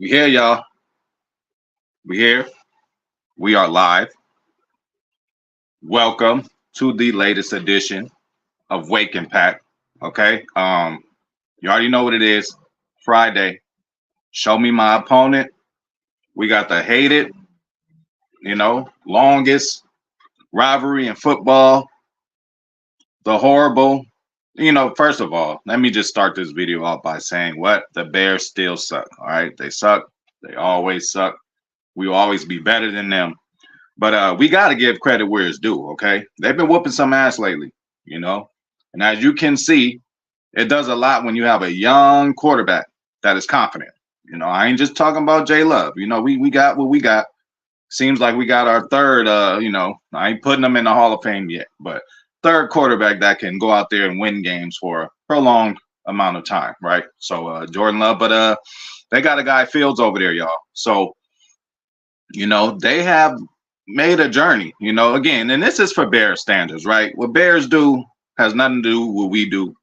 We here, y'all. We here. We are live. Welcome to the latest edition of Wake and Pack. Okay. You already know what it is. Friday. Show me my opponent. We got the hated, longest rivalry in football. The horrible. First of all, let me just start this video off by saying what? The Bears still suck. All right. They suck. They always suck. We will always be better than them. But we got to give credit where it's due, okay? They've been whooping some ass lately, you know? And as you can see, it does a lot when you have a young quarterback that is confident. I ain't just talking about Jay Love. We got what we got. Seems like we got our third, I ain't putting them in the Hall of Fame yet, but third quarterback that can go out there and win games for a prolonged amount of time, right? So Jordan Love, but they got a guy Fields over there, y'all. So, they have made a journey, again, and this is for Bears standards, right? What Bears do has nothing to do with what we do.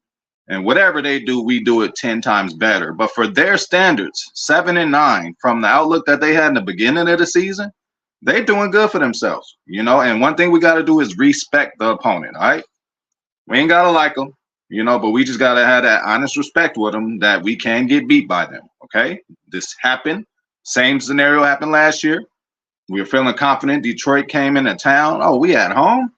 And whatever they do, we do it 10 times better. But for their standards, 7-9, from the outlook that they had in the beginning of the season, they're doing good for themselves, And one thing we got to do is respect the opponent, all right? We ain't got to like them, but we just got to have that honest respect with them that we can get beat by them, okay? This happened. Same scenario happened last year. We were feeling confident. Detroit came into town. Oh, we at home?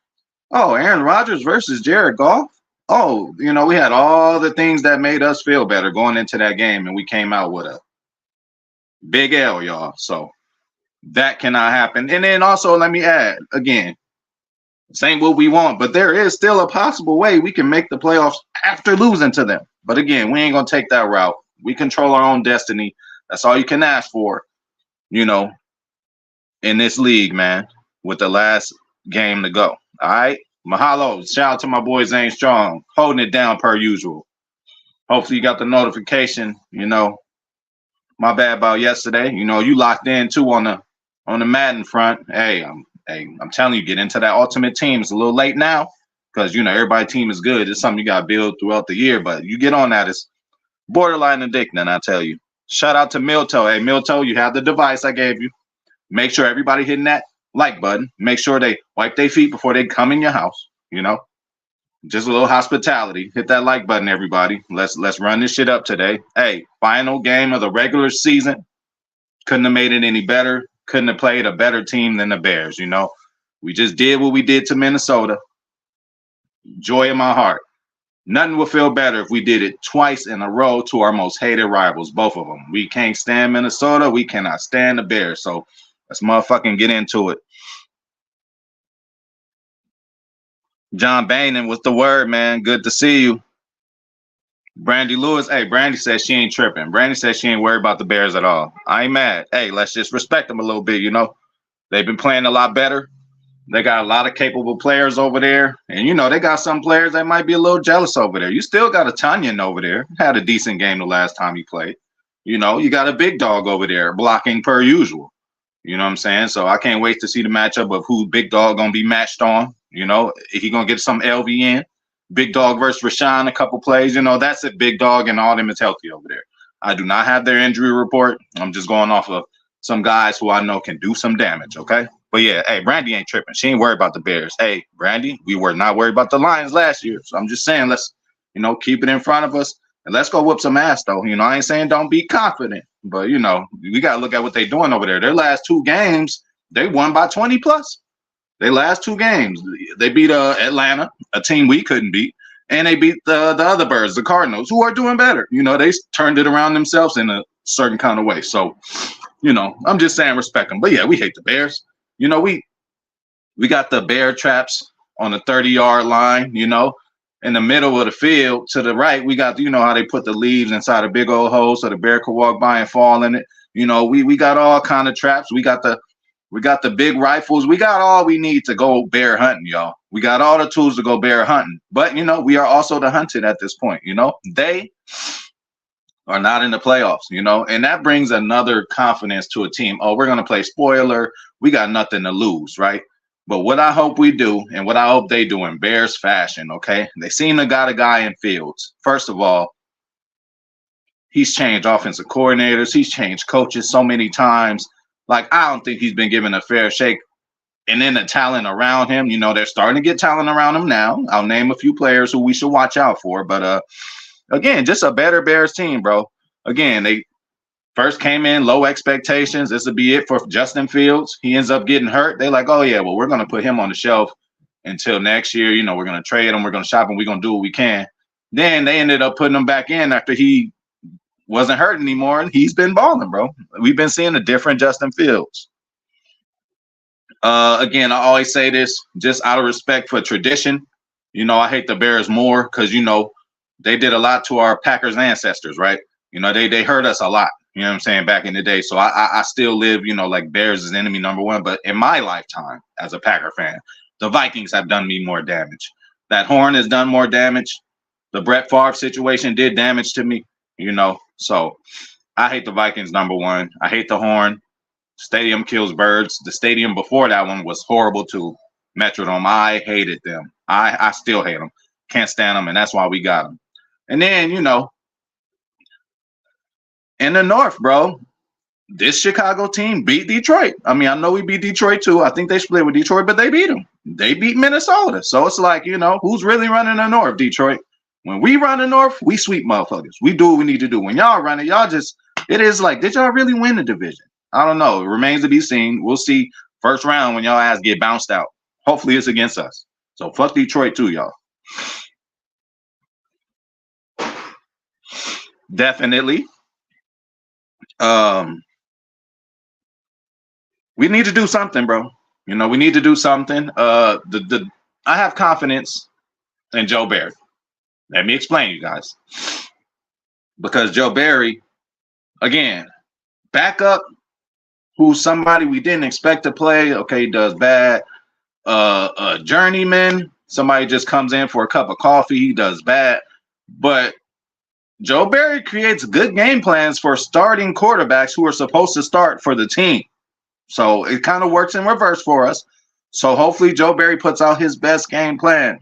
Oh, Aaron Rodgers versus Jared Goff? Oh, we had all the things that made us feel better going into that game, and we came out with a big L, y'all. So that cannot happen. And then also, let me add, again, this ain't what we want, but there is still a possible way we can make the playoffs after losing to them. But again, we ain't going to take that route. We control our own destiny. That's all you can ask for, in this league, man, with the last game to go. All right. Mahalo. Shout out to my boy Zane Strong, holding it down per usual. Hopefully you got the notification, my bad about yesterday. You locked in too on the Madden front. Hey, I'm telling you, get into that ultimate team. It's a little late now because everybody's team is good. It's something you gotta build throughout the year, but you get on that, it's borderline addicting, I tell you. Shout out to Milto. Hey, Milto, you have the device I gave you. Make sure everybody hitting that like button. Make sure they wipe their feet before they come in your house. Just a little hospitality. Hit that like button, everybody. Let's run this shit up today. Hey, final game of the regular season. Couldn't have made it any better. Couldn't have played a better team than the Bears. We just did what we did to Minnesota. Joy in my heart. Nothing would feel better if we did it twice in a row to our most hated rivals, both of them. We can't stand Minnesota. We cannot stand the Bears. So let's motherfucking get into it. John Bainan, what's the word, man? Good to see you. Brandy Lewis. Hey, Brandy says she ain't tripping. Brandy says she ain't worried about the Bears at all. I ain't mad. Hey, let's just respect them a little bit, They've been playing a lot better. They got a lot of capable players over there. And, they got some players that might be a little jealous over there. You still got a Tunyon over there. Had a decent game the last time he played. You got a big dog over there blocking per usual. You know what I'm saying? So I can't wait to see the matchup of who Big Dog going to be matched on. He going to get some LV in. Big Dog versus Rashawn, a couple plays. That's it. Big Dog and all them is healthy over there. I do not have their injury report. I'm just going off of some guys who I know can do some damage, okay? But yeah, hey, Brandy ain't tripping. She ain't worried about the Bears. Hey, Brandy, we were not worried about the Lions last year. So I'm just saying, let's, keep it in front of us. And let's go whoop some ass, though. I ain't saying don't be confident. But, we got to look at what they're doing over there. Their last two games, they won by 20 plus. Their last two games, they beat Atlanta, a team we couldn't beat. And they beat the other Birds, the Cardinals, who are doing better. They turned it around themselves in a certain kind of way. So, I'm just saying respect them. But, yeah, we hate the Bears. We got the bear traps on the 30-yard line, in the middle of the field. To the right, we got, how they put the leaves inside a big old hole so the bear could walk by and fall in it. We got all kind of traps. We got the big rifles. We got all we need to go bear hunting, y'all. We got all the tools to go bear hunting. But, we are also the hunted at this point, They are not in the playoffs, and that brings another confidence to a team. Oh, we're going to play spoiler. We got nothing to lose, right? But what I hope we do and what I hope they do in Bears fashion, okay? They seem to got a guy in Fields. First of all, He's changed offensive coordinators. He's changed coaches so many times. Like, I don't think he's been given a fair shake. And then the talent around him, you know, they're starting to get talent around him now. I'll name a few players who we should watch out for. But again, just a better Bears team, bro. Again, they first came in low expectations. This would be it for Justin Fields. He ends up getting hurt. They're like, oh, yeah, well, we're going to put him on the shelf until next year. You know, we're going to trade him. We're going to shop him. We're going to do what we can. Then they ended up putting him back in after he wasn't hurt anymore. And he's been balling, bro. We've been seeing a different Justin Fields. Again, I always say this just out of respect for tradition. You know, I hate the Bears more because, you know, they did a lot to our Packers ancestors, right? You know, they hurt us a lot. You know what I'm saying? Back in the day. So I still live, you know, like Bears is enemy number one. But in my lifetime as a Packer fan, the Vikings have done me more damage. That horn has done more damage. The Brett Favre situation did damage to me, you know. So I hate the Vikings number one. I hate the horn. Stadium kills birds. The stadium before that one was horrible too. Metrodome. I hated them. I still hate them. Can't stand them, and that's why we got them. And then, you know, in the North, bro, this Chicago team beat Detroit. I mean, I know we beat Detroit too. I think they split with Detroit, but they beat them. They beat Minnesota. So it's like, you know, who's really running the North? Detroit. When we run the North, we sweep motherfuckers. We do what we need to do. When y'all run it, y'all just, it is like, did y'all really win the division? I don't know. It remains to be seen. We'll see first round when y'all ass get bounced out. Hopefully it's against us. So fuck Detroit too, y'all. Definitely. We need to do something, bro. You know, we need to do something. I have confidence in Joe Barry. Let me explain, you guys. Because Joe Barry, again, backup, who's somebody we didn't expect to play. Okay, does bad. A journeyman, somebody just comes in for a cup of coffee, he does bad. But Joe Barry creates good game plans for starting quarterbacks who are supposed to start for the team. So it kind of works in reverse for us. So hopefully Joe Barry puts out his best game plan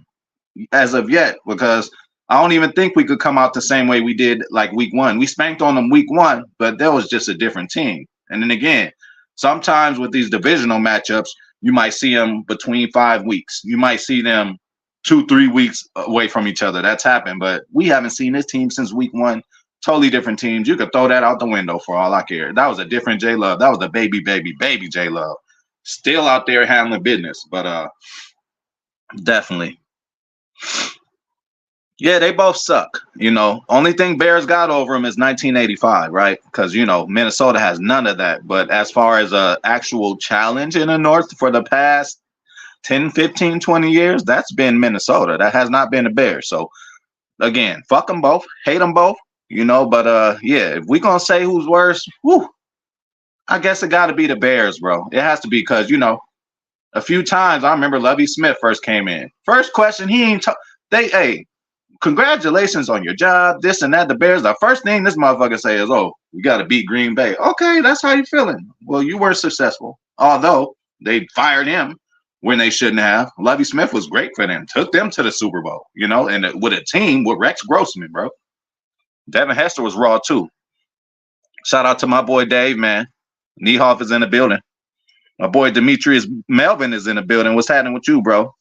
as of yet, because I don't even think we could come out the same way we did like week one. We spanked on them week one, but that was just a different team. And then again, sometimes with these divisional matchups, you might see them between 5 weeks. You might see them 2-3 weeks away from each other. That's happened, but we haven't seen this team since week one. Totally different teams. You could throw that out the window for all I care. That was a different J Love. That was the baby J Love. Still out there handling business, but definitely. Yeah, they both suck. You know, only thing Bears got over them is 1985, right? Because, you know, Minnesota has none of that. But as far as a actual challenge in the North for the past 10, 15, 20 years, that's been Minnesota. That has not been the Bears. So, again, fuck them both. Hate them both. You know, but yeah, if we're going to say who's worse, I guess it got to be the Bears, bro. It has to be because, you know, a few times I remember Lovie Smith first came in. First question, he ain't hey, congratulations on your job, this and that. The Bears, the first thing this motherfucker say is, oh, we got to beat Green Bay. Okay, that's how you feeling. Well, you were successful, although they fired him when they shouldn't have. Lovie Smith was great for them, took them to the Super Bowl, you know, and with a team with Rex Grossman, bro. Devin Hester was raw too. Shout out to my boy Dave, man. Niehoff is in the building. My boy Demetrius Melvin is in the building. What's happening with you, bro?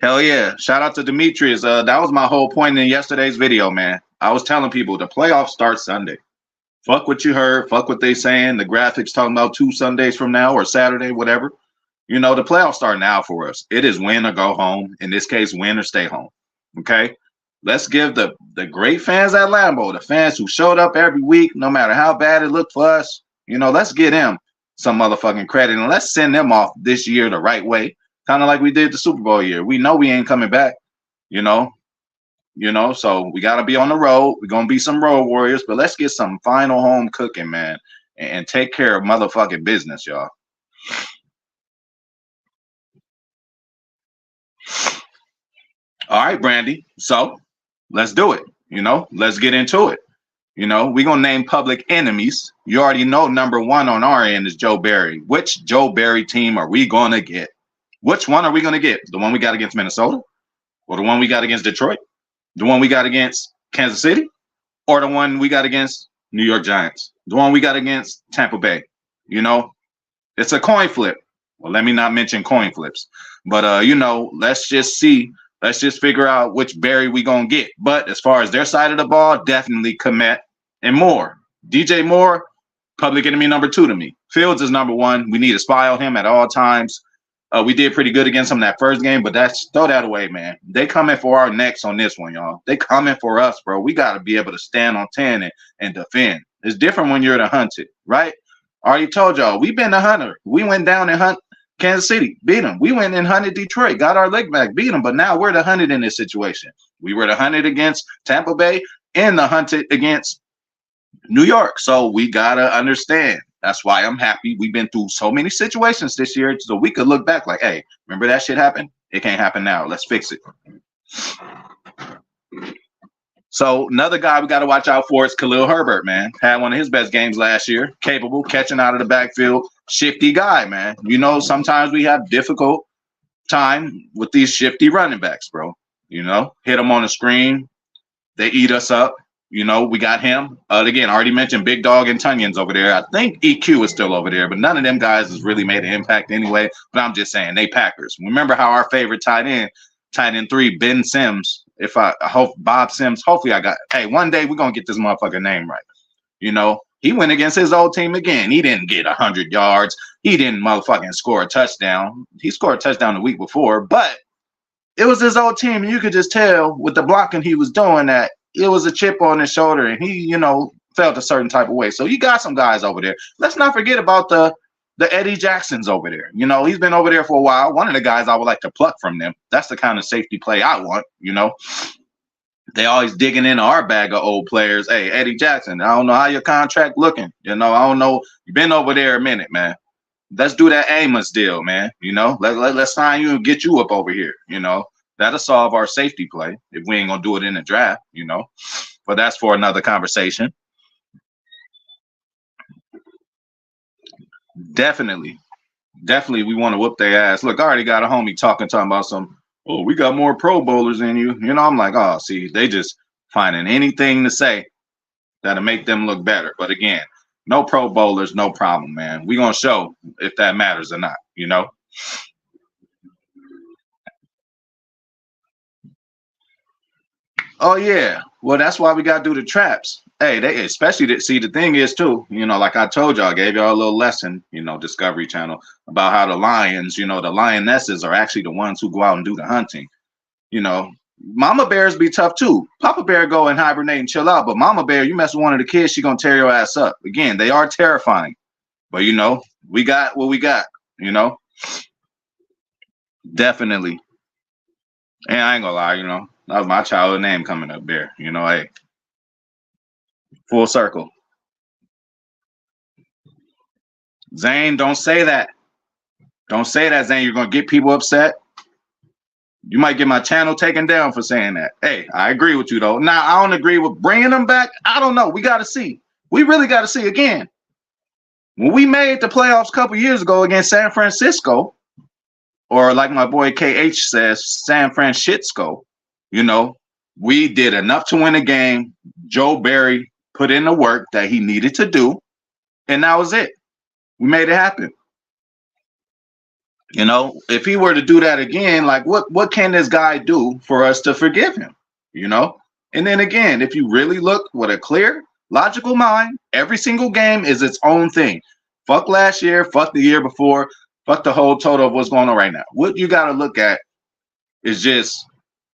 Hell yeah. Shout out to Demetrius. That was my whole point in yesterday's video, man. I was telling people the playoffs start Sunday. Fuck what you heard. Fuck what they saying. The graphics talking about 2 Sundays from now or Saturday, whatever. You know, the playoffs start now for us. It is win or go home. In this case, win or stay home. Okay? Let's give the great fans at Lambeau, the fans who showed up every week, no matter how bad it looked for us, you know, let's get them some motherfucking credit. And let's send them off this year the right way. Kind of like we did the Super Bowl year. We know we ain't coming back, you know, so we got to be on the road. We're going to be some road warriors, but let's get some final home cooking, man, and take care of motherfucking business, y'all. All right, Brandy. So let's do it. You know, let's get into it. You know, we're going to name public enemies. You already know number one on our end is Joe Barry. Which Joe Barry team are we going to get? Which one are we going to get? The one we got against Minnesota? Or the one we got against Detroit? The one we got against Kansas City? Or the one we got against New York Giants? The one we got against Tampa Bay? You know, it's a coin flip. Well, let me not mention coin flips. But, let's just see. Let's just figure out which Barry we going to get. But as far as their side of the ball, definitely Kmet and Moore. DJ Moore, public enemy number 2 to me. Fields is number 1. We need to spy on him at all times. We did pretty good against them that first game, but throw that away, man. They coming for our necks on this one, y'all. They coming for us, bro. We got to be able to stand on 10 and defend. It's different when you're the hunted, right? I already told y'all, we've been the hunter. We went down and hunt Kansas City, beat them. We went and hunted Detroit, got our leg back, beat them. But now we're the hunted in this situation. We were the hunted against Tampa Bay and the hunted against New York. So we got to understand. That's why I'm happy. We've been through so many situations this year, so we could look back like, hey, remember that shit happened? It can't happen now. Let's fix it. So another guy we got to watch out for is Khalil Herbert, man. Had one of his best games last year. Capable, catching out of the backfield. Shifty guy, man. You know, sometimes we have difficult time with these shifty running backs, bro. You know, hit them on the screen. They eat us up. You know, we got him. Again, I already mentioned Big Dog and Tunyon's over there. I think EQ is still over there, but none of them guys has really made an impact anyway. But I'm just saying, they Packers. Remember how our favorite tight end 3, Ben Sims, I hope Bob Sims, hopefully hey, one day we're going to get this motherfucker name right. You know, he went against his old team again. He didn't get 100 yards. He didn't motherfucking score a touchdown. He scored a touchdown the week before, but it was his old team. And you could just tell with the blocking he was doing that it was a chip on his shoulder, and he, you know, felt a certain type of way. So you got some guys over there. Let's not forget about the Eddie Jacksons over there. You know, he's been over there for a while. One of the guys I would like to pluck from them. That's the kind of safety play I want, you know. They always digging into our bag of old players. Hey, Eddie Jackson, I don't know how your contract looking. You know, I don't know. You've been over there a minute, man. Let's do that Amos deal, man. You know, let's sign you and get you up over here, you know. That'll solve our safety play if we ain't going to do it in the draft, you know. But that's for another conversation. Definitely we want to whoop their ass. Look, I already got a homie talking about some, oh, we got more Pro Bowlers than you. You know, I'm like, oh, see, they just finding anything to say that'll make them look better. But again, no Pro Bowlers, no problem, man. We're going to show if that matters or not, you know. Oh yeah, well that's why we gotta do the traps. Hey, they especially see the thing is too, you know, like I told y'all, I gave y'all a little lesson, you know, Discovery Channel about how the lions, you know, the lionesses are actually the ones who go out and do the hunting. You know, mama bears be tough too. Papa bear go and hibernate and chill out, but mama bear, you mess with one of the kids, she gonna tear your ass up. Again, they are terrifying, but you know, we got what we got. You know, definitely. And I ain't gonna lie, you know. That was my childhood name coming up there. You know, hey, full circle. Zane, don't say that. Don't say that, Zane. You're going to get people upset. You might get my channel taken down for saying that. Hey, I agree with you, though. Now, I don't agree with bringing them back. I don't know. We got to see. We really got to see again. When we made the playoffs a couple years ago against San Francisco, or like my boy KH says, San Francisco, you know, we did enough to win a game. Joe Barry put in the work that he needed to do, and that was it. We made it happen. You know, if he were to do that again, like what can this guy do for us to forgive him? You know? And then again, if you really look with a clear, logical mind, every single game is its own thing. Fuck last year, fuck the year before, fuck the whole total of what's going on right now. What you got to look at is just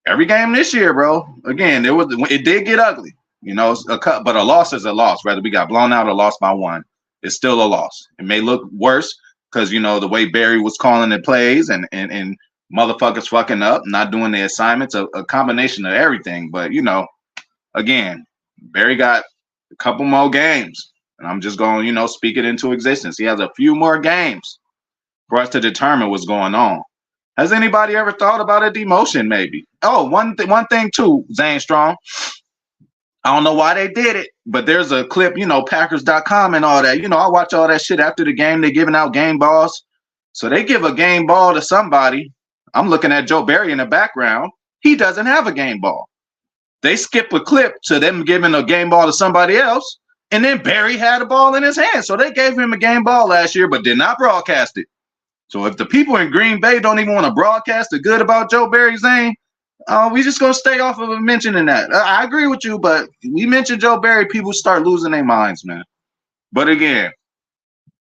every game this year, bro. Again, it did get ugly, you know. But a loss is a loss. Whether we got blown out or lost by one, it's still a loss. It may look worse because you know the way Barry was calling the plays and motherfuckers fucking up, not doing the assignments, a combination of everything. But you know, again, Barry got a couple more games, and I'm just going, you know, speak it into existence. He has a few more games for us to determine what's going on. Has anybody ever thought about a demotion? Maybe. Oh, one thing too, Zane Strong. I don't know why they did it, but there's a clip, you know, Packers.com and all that. You know, I watch all that shit after the game. They're giving out game balls. So they give a game ball to somebody. I'm looking at Joe Barry in the background. he doesn't have a game ball. They skip a clip to them giving a game ball to somebody else, and then Barry had a ball in his hand. So they gave him a game ball last year, but did not broadcast it. So if the people in Green Bay don't even want to broadcast the good about Joe Barry, Zane, we just gonna stay off of mentioning that. I agree with you, but we mention Joe Barry, people start losing their minds, man. But again,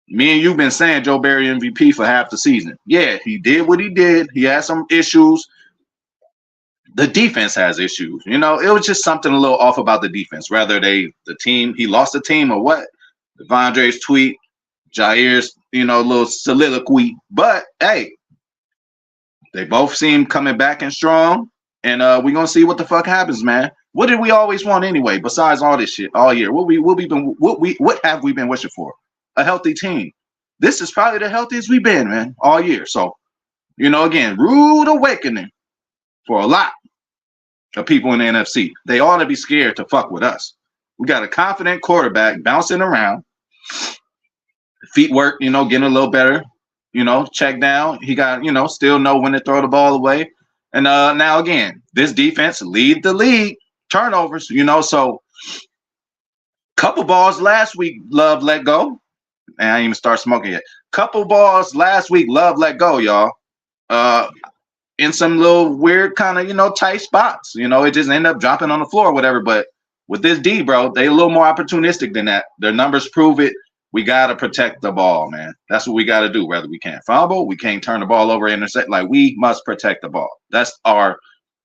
me and you've been saying Joe Barry MVP for half the season. Yeah, he did what he did. He had some issues. The defense has issues. You know, it was just something a little off about the defense. Rather the team, he lost the team or what? Devondre's tweet, Jair's, little soliloquy. But hey, they both seem coming back and strong. And we're gonna see what the fuck happens, man. What did we always want anyway, besides all this shit all year? What have we been wishing for? A healthy team. This is probably the healthiest we've been, man, all year. So, again, rude awakening for a lot of people in the NFC. They ought to be scared to fuck with us. We got a confident quarterback bouncing around. Feet work, getting a little better, check down. He got, still know when to throw the ball away. And now again, this defense lead the league turnovers, so couple balls last week, Love let go. And I didn't even start smoking yet. Couple balls last week, Love let go, y'all. In some little weird kind of, tight spots. It just ended up dropping on the floor or whatever. But with this D, bro, they a little more opportunistic than that. Their numbers prove it. We got to protect the ball, man. That's what we got to do. Whether we can't fumble, we can't turn the ball over, intercept. Like, we must protect the ball. That's our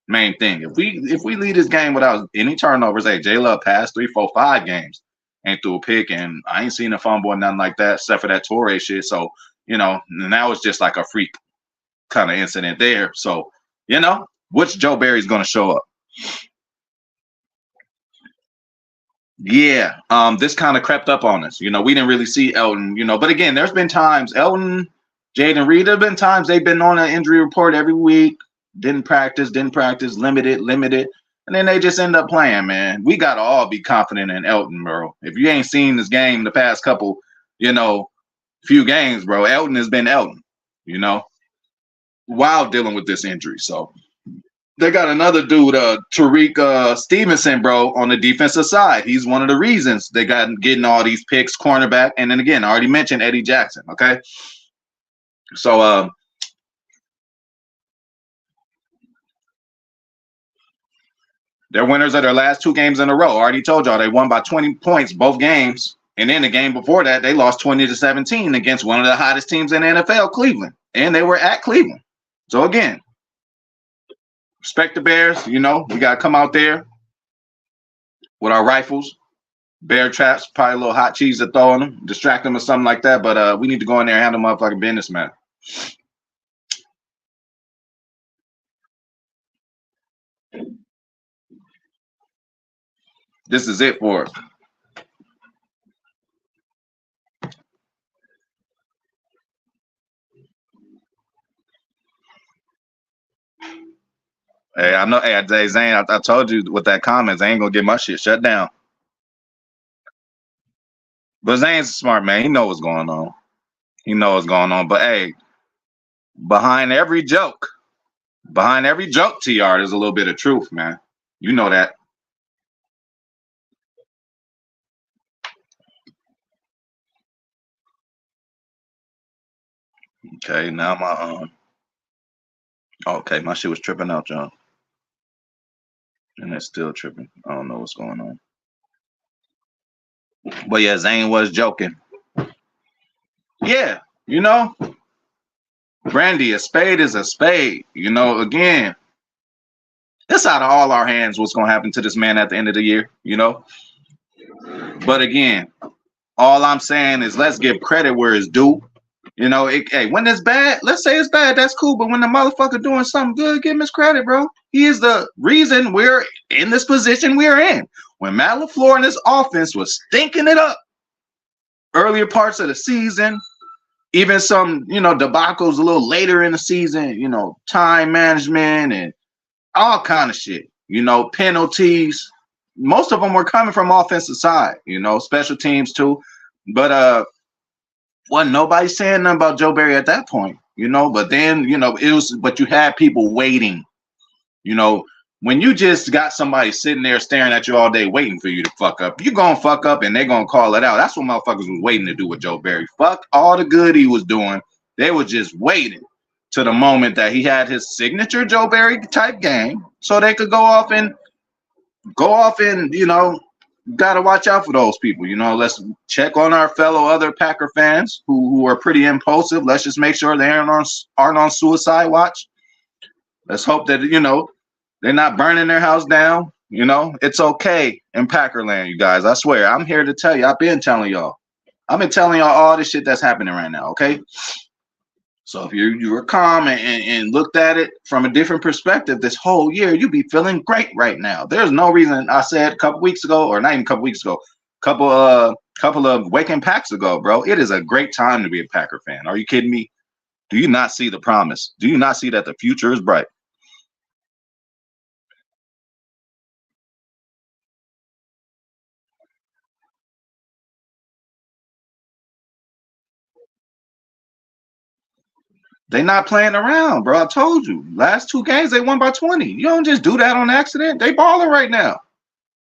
main thing. If we lead this game without any turnovers, hey, J-Love passed 3, 4, 5 games. Ain't threw a pick, and I ain't seen a fumble or nothing like that, except for that Torre shit. So, now it's just like a freak kind of incident there. So, which Joe Barry's going to show up? Yeah, this kind of crept up on us. We didn't really see Elton, but again, there's been times Elton, Jaden Reed, there have been times they've been on an injury report every week, didn't practice, limited, and then they just end up playing, man. We got to all be confident in Elton, bro. If you ain't seen this game the past couple, few games, bro, Elton has been Elton, while dealing with this injury. So they got another dude, Tariq Stevenson, bro, on the defensive side. He's one of the reasons they got getting all these picks, cornerback. And then again, I already mentioned Eddie Jackson, okay? So they're winners of their last 2 games in a row. I already told y'all they won by 20 points both games. And then the game before that, they lost 20-17 against one of the hottest teams in the NFL, Cleveland. And they were at Cleveland. So again, respect the Bears. We got to come out there with our rifles, bear traps, probably a little hot cheese to throw on them, distract them or something like that. But we need to go in there and handle them up like a businessman. This is it for us. Hey, I know. Hey, Zane, I told you with that comment, Zane gonna get my shit shut down. But Zane's a smart man. He knows what's going on. But hey, behind every joke, TR, there's a little bit of truth, man. You know that. Okay, now my okay, my shit was tripping out, John. And it's still tripping. I don't know what's going on. But yeah, Zane was joking. Yeah, Brandy, a spade is a spade. Again, it's out of all our hands what's going to happen to this man at the end of the year, But again, all I'm saying is let's give credit where it's due. Hey, when it's bad, let's say it's bad, that's cool. But when the motherfucker doing something good, give him his credit, bro. He is the reason we're in this position we're in. When Matt LaFleur and his offense was stinking it up earlier parts of the season, even some, debacles a little later in the season, time management and all kind of shit, penalties. Most of them were coming from offensive side, special teams too. But wasn't nobody saying nothing about Joe Barry at that point, but then, but you had people waiting. You know, when you just got somebody sitting there staring at you all day waiting for you to fuck up, you gonna fuck up and they're gonna call it out. That's what motherfuckers was waiting to do with Joe Barry. Fuck all the good he was doing. They were just waiting to the moment that he had his signature Joe Barry type game so they could go off and you know, gotta watch out for those people. You know, let's check on our fellow other Packer fans who are pretty impulsive. Let's just make sure they aren't on suicide watch. Let's hope that, you know, they're not burning their house down. You know, it's okay in Packerland, you guys. I swear, I'm here to tell you. I've been telling y'all. I've been telling y'all all this shit that's happening right now, okay? So if you were calm and looked at it from a different perspective this whole year, you'd be feeling great right now. There's no reason. I said a couple weeks ago, or not even a couple weeks ago, couple of Waking Packs ago, bro. It is a great time to be a Packer fan. Are you kidding me? Do you not see the promise? Do you not see that the future is bright? They not playing around, bro. I told you. Last two games, they won by 20. You don't just do that on accident. They balling right now.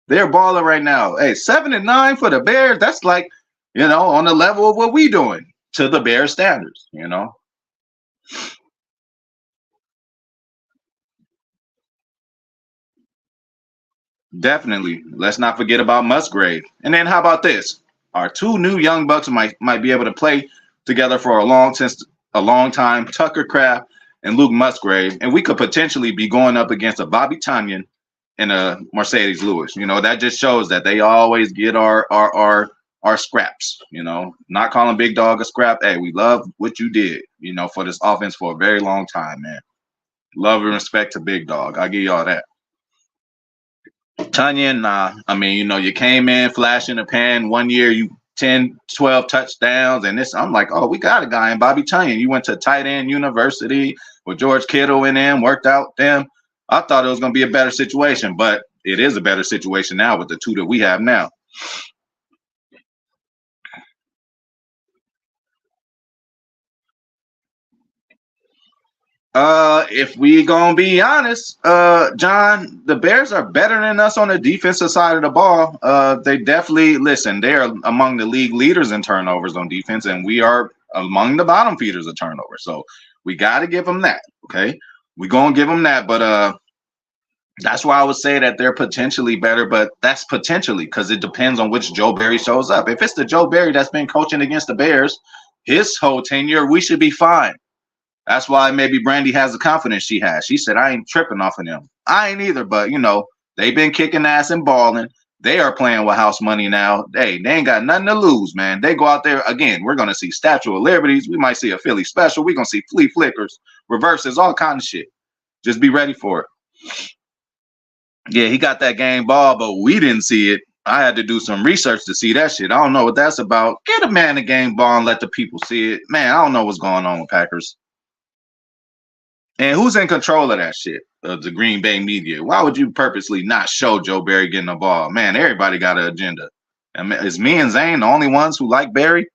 They're balling right now. Hey, 7-9 for the Bears. That's like, you know, on the level of what we doing to the Bears standards, you know. Definitely. Let's not forget about Musgrave. And then how about this? Our two new young bucks might be able to play together for a long time. Tucker Kraft and Luke Musgrave, and we could potentially be going up against a Bobby Tonyan and a Mercedes Lewis. You know, that just shows that they always get our scraps. You know, not calling Big Dog a scrap. Hey, we love what you did, you know, for this offense for a very long time, man. Love and respect to Big Dog. I'll give y'all that. Tunyon, nah. I mean, you know, you came in flash in the pan 1 year, you 10, 12 touchdowns, and this, I'm like, oh, we got a guy in Bobby Tunyon. You went to tight end university with George Kittle in them, worked out them. I thought it was going to be a better situation, but it is a better situation now with the two that we have now. If we gonna be honest, John, the Bears are better than us on the defensive side of the ball. They definitely listen. They are among the league leaders in turnovers on defense, and we are among the bottom feeders of turnovers. So we got to give them that. Okay, we gonna give them that, but that's why I would say that they're potentially better, but that's potentially because it depends on which Joe Barry shows up. If it's the Joe Barry that's been coaching against the Bears his whole tenure, we should be fine. That's why maybe Brandy has the confidence she has. She said, I ain't tripping off of them. I ain't either, but, you know, they've been kicking ass and balling. They are playing with house money now. Hey, they ain't got nothing to lose, man. They go out there, again, we're going to see Statue of Liberties. We might see a Philly special. We're going to see flea flickers, reverses, all kind of shit. Just be ready for it. Yeah, he got that game ball, but we didn't see it. I had to do some research to see that shit. I don't know what that's about. Get a man a game ball and let the people see it. Man, I don't know what's going on with Packers. And who's in control of that shit? The Green Bay media. Why would you purposely not show Joe Barry getting the ball? Man, everybody got an agenda. And is me and Zane the only ones who like Barry?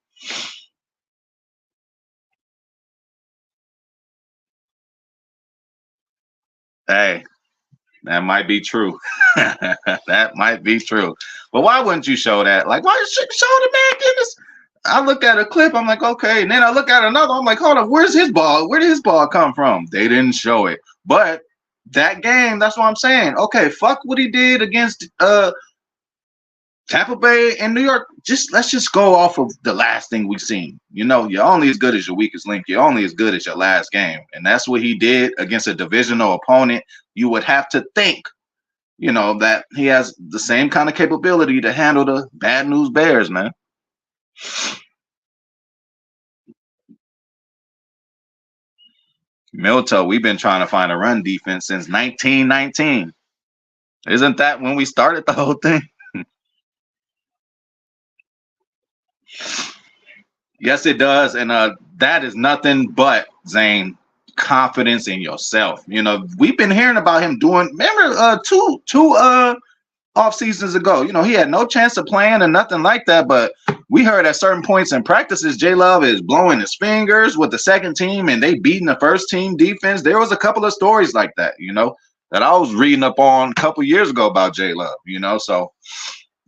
Hey, that might be true. That might be true. But why wouldn't you show that? Like, why should show the man getting this? I look at a clip, I'm like, okay. And then I look at another, I'm like, hold on, where's his ball? Where did his ball come from? They didn't show it. But that game, that's what I'm saying. Okay, fuck what he did against Tampa Bay and New York. Let's just go off of the last thing we've seen. You know, you're only as good as your weakest link. You're only as good as your last game. And that's what he did against a divisional opponent. You would have to think, you know, that he has the same kind of capability to handle the bad news Bears, man. Milto, we've been trying to find a run defense since 1919. Isn't that when we started the whole thing? Yes, it does. And that is nothing but, Zane, confidence in yourself. You know, we've been hearing about him doing, remember, two off seasons ago, you know, he had no chance of playing and nothing like that. But we heard at certain points in practices, J Love is blowing his fingers with the second team and they beating the first team defense. There was a couple of stories like that, you know. that I was reading up on a couple years ago about J Love, So,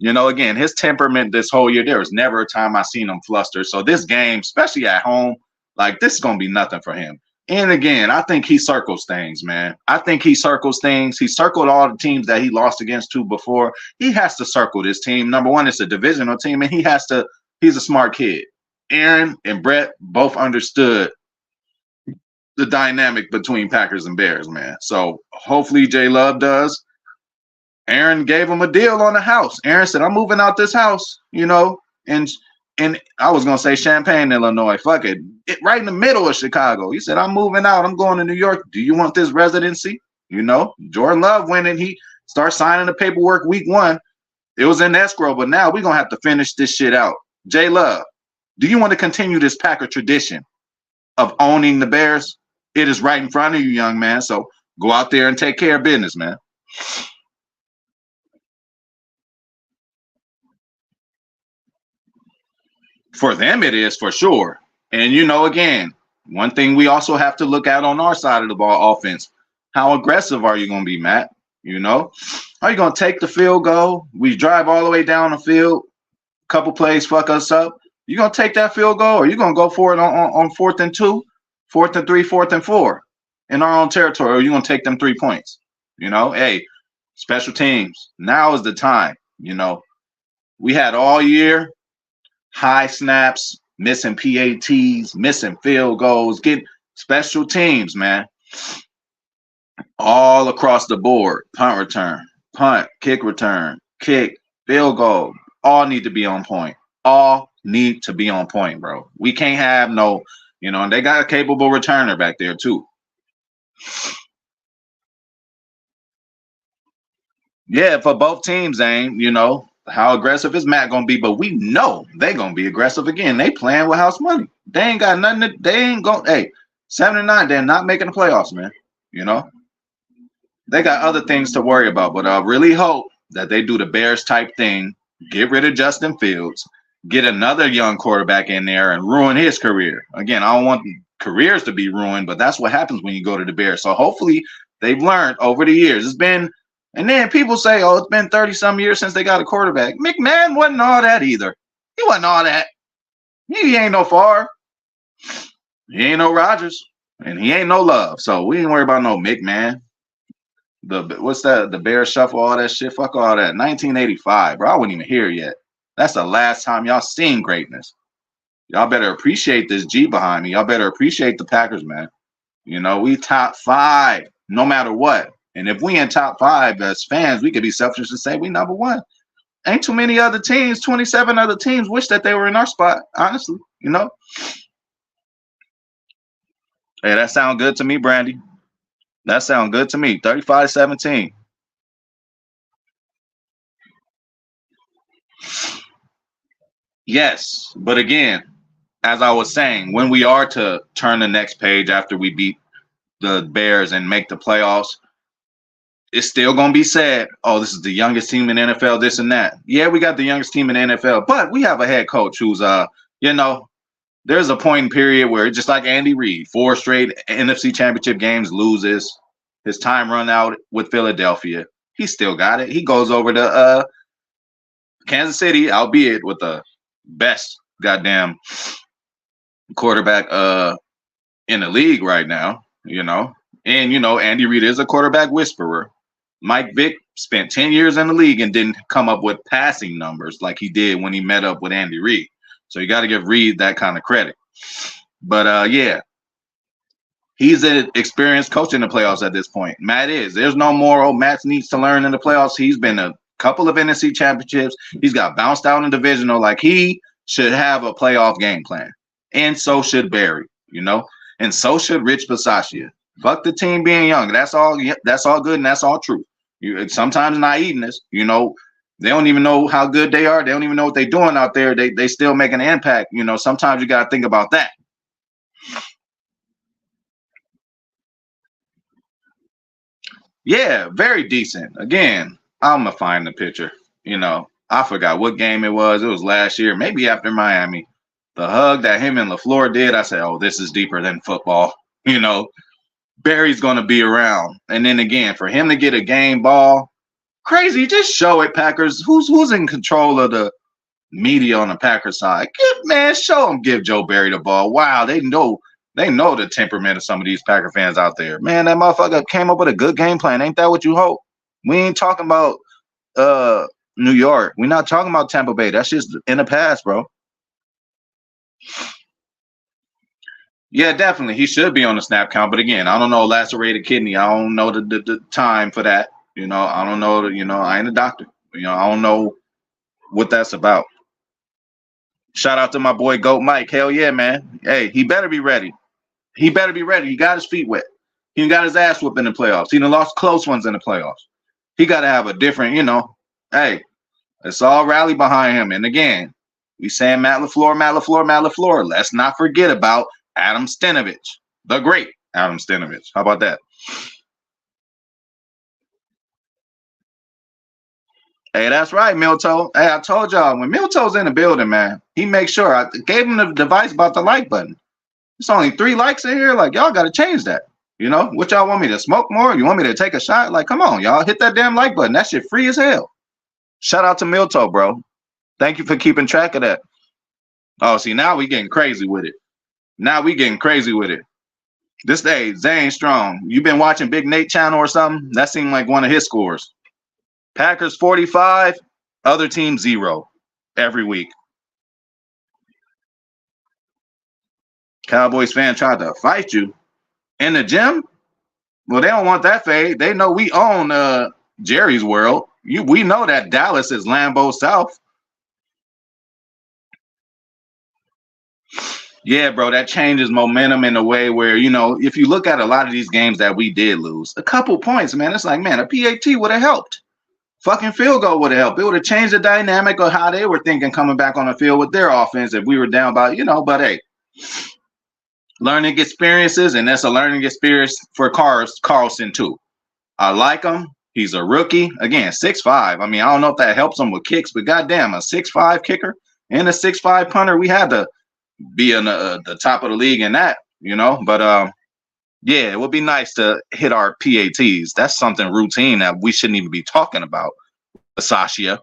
again, his temperament this whole year, there was never a time I seen him fluster. So this game, especially at home, like this is gonna be nothing for him. And again, I think he circles things, man. I think he circles things. He circled all the teams that he lost against to before. He has to circle this team. Number one, it's a divisional team, and he's a smart kid. Aaron and Brett both understood the dynamic between Packers and Bears, man. So hopefully J Love does. Aaron gave him a deal on the house. Aaron said, I'm moving out this house, and I was gonna say Champaign, Illinois. Fuck it. Right in the middle of Chicago. He said, I'm moving out. I'm going to New York. Do you want this residency? Jordan Love went and he started signing the paperwork week 1. It was in escrow, but now we're gonna have to finish this shit out. J Love, do you want to continue this Packer tradition of owning the Bears? It is right in front of you, young man. So go out there and take care of business, man. For them, it is for sure. And, again, one thing we also have to look at on our side of the ball offense, how aggressive are you going to be, Matt? Are you going to take the field goal? We drive all the way down the field, couple plays fuck us up. You going to take that field goal, or you going to go for it on 4th and 2, 4th and 3, 4th and 4 in our own territory, or you going to take them 3 points? Hey, special teams, now is the time. We had all year high snaps, missing PATs, missing field goals, getting special teams, man. All across the board. Punt return, punt, kick return, kick, field goal. All need to be on point. All need to be on point, bro. We can't have no, and they got a capable returner back there too. Yeah, for both teams, Zane, how aggressive is Matt gonna be? But we know they're gonna be aggressive again. They playing with house money. They ain't got nothing. They ain't going. Hey, 7-9. They're not making the playoffs, man. They got other things to worry about. But I really hope that they do the Bears type thing. Get rid of Justin Fields. Get another young quarterback in there and ruin his career. Again, I don't want careers to be ruined, but that's what happens when you go to the Bears. So hopefully they've learned over the years. It's been. And then people say, oh, it's been 30-some years since they got a quarterback. McMahon wasn't all that either. He wasn't all that. He ain't no Favre. He ain't no Rodgers. And he ain't no Love. So we ain't worry about no McMahon. What's that? The Bears shuffle, all that shit. Fuck all that. 1985, bro. I wasn't even here yet. That's the last time y'all seen greatness. Y'all better appreciate this G behind me. Y'all better appreciate the Packers, man. We top 5 no matter what. And if we in top 5 as fans, we could be selfish and say we number 1. Ain't too many other teams, 27 other teams wish that they were in our spot, honestly, Hey, that sound good to me, Brandy. That sound good to me. 35-17. Yes, but again, as I was saying, when we are to turn the next page after we beat the Bears and make the playoffs, it's still going to be said, oh, this is the youngest team in NFL, this and that. Yeah, we got the youngest team in NFL, but we have a head coach who's, there's a point in period where just like Andy Reid, 4 straight NFC championship games, loses. His time run out with Philadelphia. He still got it. He goes over to Kansas City, albeit with the best goddamn quarterback in the league right now, And, Andy Reid is a quarterback whisperer. Mike Vick spent 10 years in the league and didn't come up with passing numbers like he did when he met up with Andy Reid. So you got to give Reid that kind of credit. But, yeah, he's an experienced coach in the playoffs at this point. Matt is. There's no more, Matt needs to learn in the playoffs. He's been a couple of NFC championships. He's got bounced out in divisional. Like, he should have a playoff game plan. And so should Barry, And so should Rich Bisaccia. Fuck the team being young. That's all good and that's all true. Sometimes naiveness, they don't even know how good they are. They don't even know what they're doing out there. They still make an impact. Sometimes you got to think about that. Yeah, very decent. Again, I'm going to find the picture. I forgot what game it was. It was last year, maybe after Miami. The hug that him and LaFleur did, I said, oh, this is deeper than football. Barry's going to be around. And then again, for him to get a game ball, crazy. Just show it, Packers. Who's in control of the media on the Packers side? Show them. Give Joe Barry the ball. Wow, they know the temperament of some of these Packer fans out there. Man, that motherfucker came up with a good game plan. Ain't that what you hope? We ain't talking about New York. We're not talking about Tampa Bay. That's just in the past, bro. Yeah, definitely. He should be on the snap count. But again, I don't know lacerated kidney. I don't know the time for that. I don't know. I ain't a doctor. I don't know what that's about. Shout out to my boy Goat Mike. Hell yeah, man. Hey, he better be ready. He better be ready. He got his feet wet. He got his ass whooped in the playoffs. He done lost close ones in the playoffs. He got to have a different, hey, let's all rally behind him. And again, we saying Matt LaFleur. Let's not forget about Adam Stenavich, the great Adam Stenavich. How about that? Hey, that's right, Milto. Hey, I told y'all, when Milto's in the building, man, he makes sure. I gave him the device about the like button. It's only 3 likes in here. Like, y'all got to change that. What y'all want me to smoke more? You want me to take a shot? Like, come on, y'all. Hit that damn like button. That shit free as hell. Shout out to Milto, bro. Thank you for keeping track of that. Oh, see, now we getting crazy with it. This day, Zane Strong. You been watching Big Nate channel or something? That seemed like one of his scores. Packers 45, other team 0 every week. Cowboys fan tried to fight you in the gym. Well, they don't want that fade. They know we own Jerry's World. We know that Dallas is Lambeau South. Yeah, bro, that changes momentum in a way where, if you look at a lot of these games that we did lose, a couple points, man, it's like, man, a PAT would have helped. Fucking field goal would have helped. It would have changed the dynamic of how they were thinking coming back on the field with their offense if we were down by, but hey, learning experiences, and that's a learning experience for Carlson too. I like him. He's a rookie. Again, 6'5". I mean, I don't know if that helps him with kicks, but goddamn, a 6'5" kicker and a 6'5" punter, we had to be in the top of the league in that, But yeah, it would be nice to hit our PATs. That's something routine that we shouldn't even be talking about. Sasha.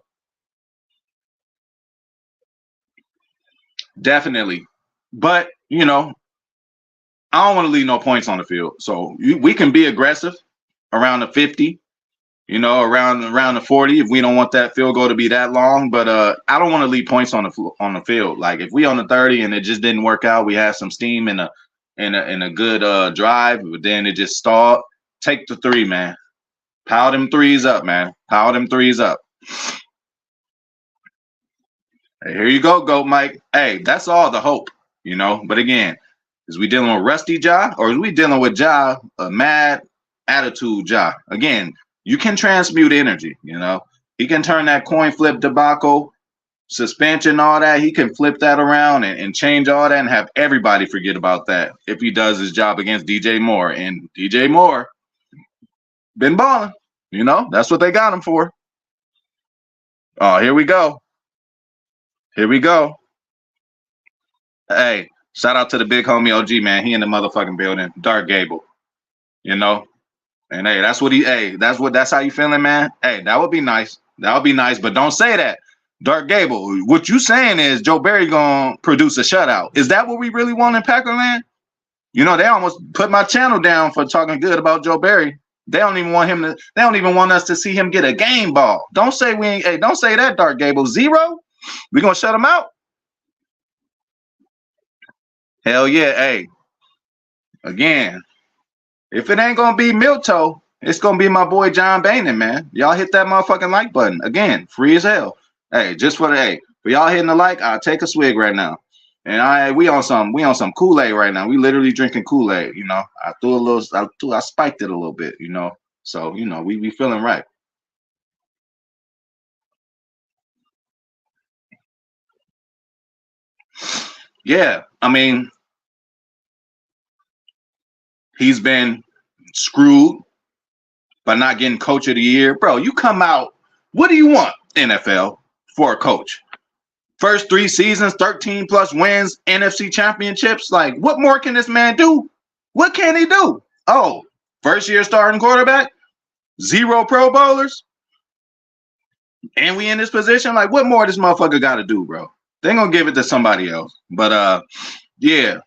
Definitely. But, I don't want to leave no points on the field. So we can be aggressive around the 50, around the 40 if we don't want that field goal to be that long. But I don't want to leave points on the field. Like if we on the 30 and it just didn't work out, we had some steam in a good drive, but then it just stalled. Take the 3, man. Pile them threes up, man. Pile them threes up. Hey, here you go, Goat Mike. Hey, that's all the hope, But again, is we dealing with Rusty Ja or is we dealing with Ja, a mad attitude Ja? Again, you can transmute energy, He can turn that coin flip debacle, suspension, all that. He can flip that around and change all that and have everybody forget about that if he does his job against DJ Moore. And DJ Moore been balling, That's what they got him for. Oh, here we go. Hey, shout out to the big homie OG, man. He in the motherfucking building. Dark Gable, And hey, that's how you feeling, man? Hey, that would be nice. But don't say that. Dark Gable, what you saying is Joe Barry gonna produce a shutout. Is that what we really want in Packerland? They almost put my channel down for talking good about Joe Barry. They don't even want us to see him get a game ball. Don't say we ain't. Hey, don't say that, Dark Gable. 0? We gonna shut him out? Hell yeah. Hey, again, if it ain't gonna be Milto, it's gonna be my boy John Boehner, man. Y'all hit that motherfucking like button. Again, free as hell. Hey, just for y'all hitting the like, I'll take a swig right now. And we on some Kool-Aid right now. We literally drinking Kool-Aid, I spiked it a little bit, So, we feeling right. Yeah, I mean, he's been screwed by not getting coach of the year. Bro, you come out, what do you want, NFL, for a coach? First 3 seasons, 13 plus wins, NFC championships. Like, what more can this man do? What can he do? Oh, First year starting quarterback, 0 Pro Bowlers, and we in this position. Like, what more this motherfucker got to do, bro? They gonna give it to somebody else. But yeah,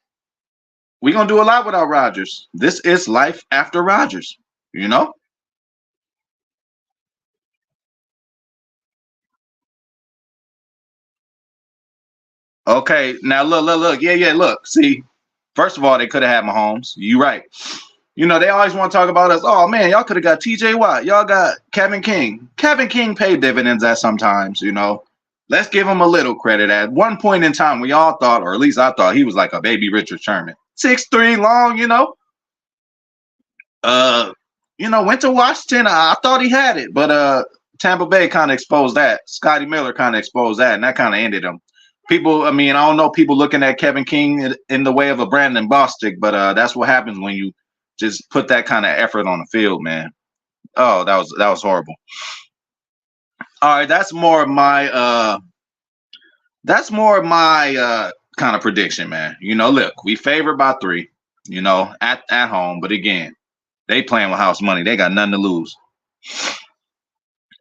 we gonna do a lot without Rodgers. This is life after Rodgers, you know. Okay, now look. Yeah, look. See, first of all, they could have had Mahomes. You right. You know, they always want to talk about us. Oh man, y'all could have got TJ Watt. Y'all got Kevin King. Kevin King paid dividends at sometimes, you know. Let's give him a little credit. At one point in time, we all thought, or at least I thought, he was like a baby Richard Sherman. 6'3" long, you know. Uh, went to Washington. I thought he had it, but Tampa Bay kind of exposed that. Scotty Miller kind of exposed that, and that kind of ended him. People, I mean, I don't know people looking at Kevin King in the way of a Brandon Bostic, but that's what happens when you just put that kind of effort on the field, man. Oh, that was horrible. All right, that's more of my kind of prediction, man. You know, look, we favor by 3, you know, at home, but again, they playing with house money. They got nothing to lose.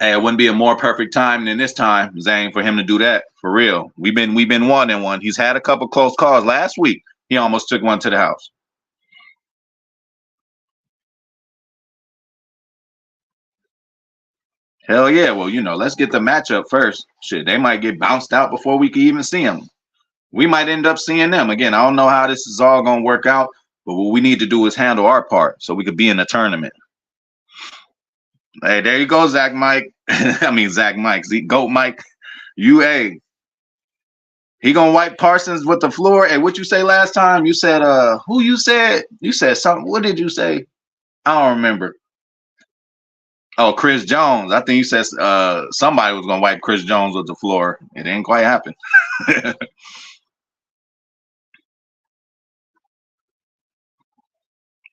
Hey, it wouldn't be a more perfect time than this time, Zane, for him to do that. For real. We've been 1-1. He's had a couple close calls. Last week, he almost took one to the house. Hell yeah. Well, you know, let's get the matchup first. Shit, they might get bounced out before we can even see them. We might end up seeing them. Again, I don't know how this is all going to work out, but what we need to do is handle our part so we could be in the tournament. Hey, there you go, Zach Mike. I mean, Zach Mike. Goat Mike. He gonna wipe Parsons with the floor. Hey, what you say last time? You said, who you said? You said something. What did you say? I don't remember. Oh, Chris Jones. I think you said somebody was gonna wipe Chris Jones with the floor. It didn't quite happen.